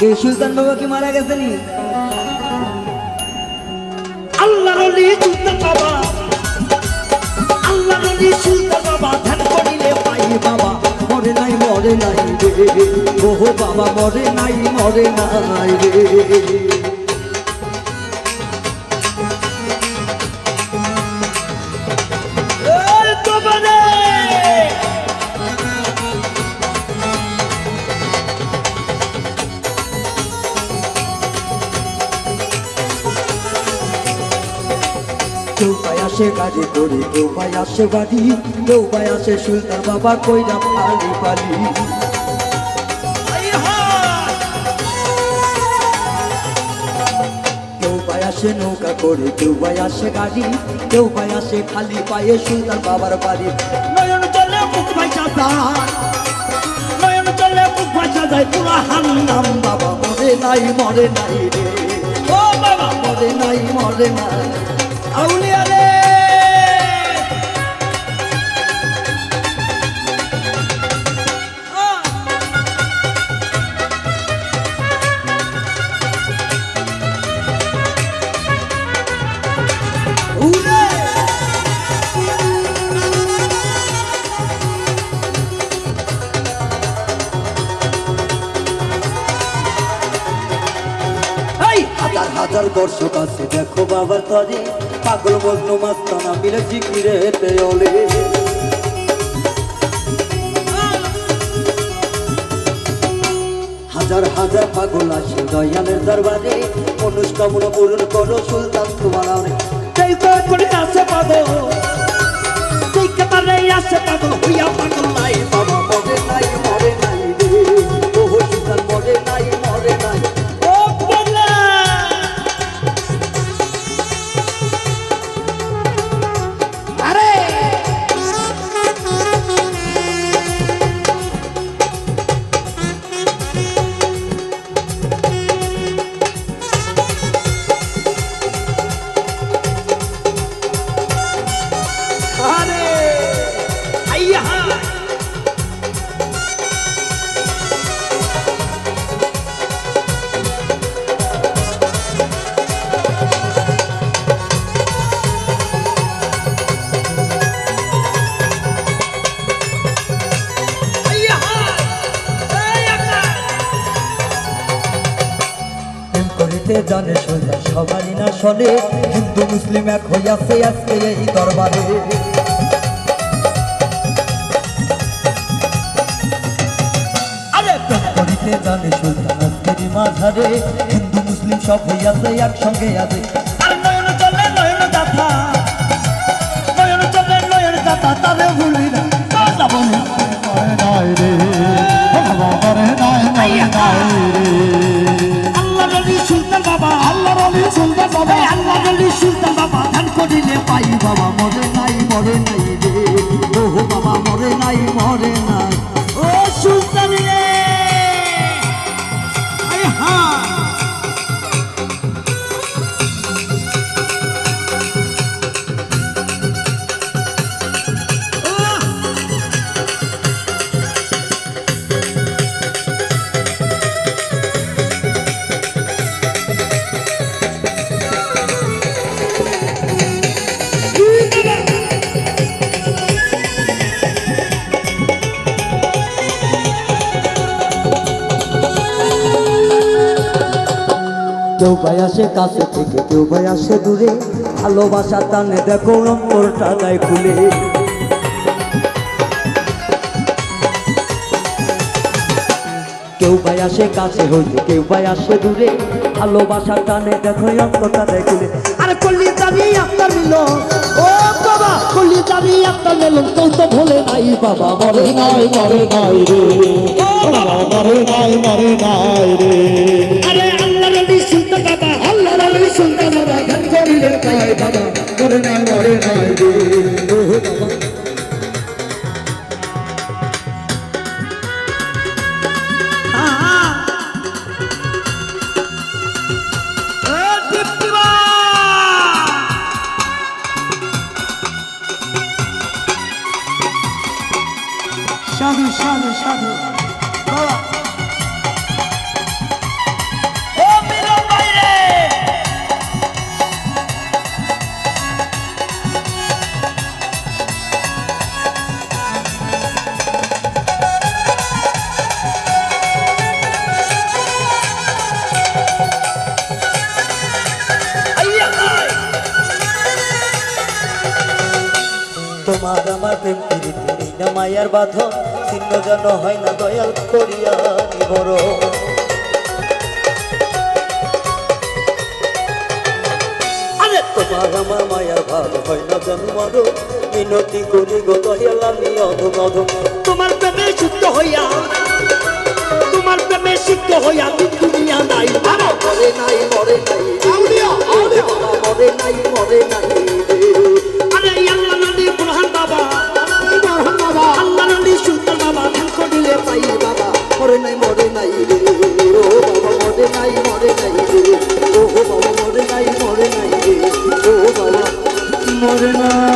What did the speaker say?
এই সুলতান বাবা কি মারা গেছেন? আল্লাহর ওলি সুলতান বাবা, আল্লাহর ওলি সুলতান বাবা, ধ্যান করিলে পাই বাবা। মরে নাই রে, ওহো বাবা মরে নাই রে। কেউ পায় আসে গাড়ি করে, কেউ পায় আসে বাড়ি, কেউ পায় আসে সুলতান বাবা কইরা পালি পালি। কেউ পায় আসে নৌকা করে, কেউ পায় আসে গাড়ি, কেউ পায় আসে খালি পায়ে সুলতান বাবার বাড়ি। নয়ন চলে মুখ ভাইসা যায়, নয়ন চলে মুখ ভাইসা যায়, পুরা হান্নাম বাবা মরে নাই রে, ও বাবা মরে নাই আউলিয়া রে। হাজার হাজার দর্শক আছে দেখো বাবার তরে, পাগল মজনু মাস্তানা মিলে জিকিরে হেতে ওলে। হাজার হাজার পাগল আসে দয়ালের দরবারে, মনস্কামনা পূরণ করো সুলতান তোমার আরে। সেই করে আসে পাগল, সেই কাতারে আসে পাগল, হইয়া পাগল নাই বাবা মরে নাই রে, ওহো সুলতান মরে নাই জানে সোজা সবারই না শোনে, হিন্দু মুসলিম এক হইয়াছে আজকে এই দরবারে। করিতে জানে সোজা আজকেরই মাঝারে, হিন্দু মুসলিম সব হইয়াছে একসঙ্গে আছে। নয়ন চলে নয়ন দাতা, নয়ন চলে নয়ন দাতা, তারে ভুলি না মরে নাই রে, মরে নাই রে। সুলতান বাবা, আল্লাহর ওলি সুলতান বাবা, আল্লাহর ওলি সুলতান বাবা, ধ্যান করিলে পাই বাবা মরে নাই রে, ওহো বাবা মরে নাই ও সুলতান রে। কেউ ভাই আসে কাছে থেকে, কেউ ভাই আসে দূরে, ভালোবাসা টানে দেখো অন্তরটা দেয় খুলে। কেউ ভাই আসে কাছে হইতে, কেউ ভাই আসে দূরে, ভালোবাসা টানে দেখো অন্তরটা দেয় খুলে। আরে কল্লি দাঁড়িয়ে আপনার মিল, ও বাবা কল্লি দাঁড়িয়ে আপনার মিলন, কেউ তো ভোলে নাই বাবা মরে নাই রে, ও বাবা মরে নাই রে। আরে আল্লাহর ওলি সুলতান বাবা, আল্লাহর ওলি সুলতান বাবা, ধ্যান করিলে পাই বাবা মরে নাই রে, ওহো বাবা। সাধু সাধু সাধু বাবা তোমার আমার প্রেম প্রীতি নেই না মায়ার বাঁধন, ছিন্ন যেন হয় না দয়াল করিয়া নিবরণ। আরে তোমার আমার মায়ার ভাব হয় না যেন মারো, মিনতি করি গো দয়াল আমি অধম অধম। তোমার প্রেমে সিদ্ধ হইয়া, তোমার প্রেমে সিদ্ধ হইয়া দুনিয়া নাই বাবা, মরে নাই মরে নাই আউলিয়া আউলিয়া মরে নাই মরে নাই রে। আরে আল্লাহ নবী বুরহান বাবা, বুরহান বাবা, আল্লাহ নবী সুলতান বাবা, ধ্যান করিলে পাই বাবা, মরে নাই রে ও বাবা, মরে নাই রে ও বাবা, মরে নাই রে ও বাবা, মরে নাই।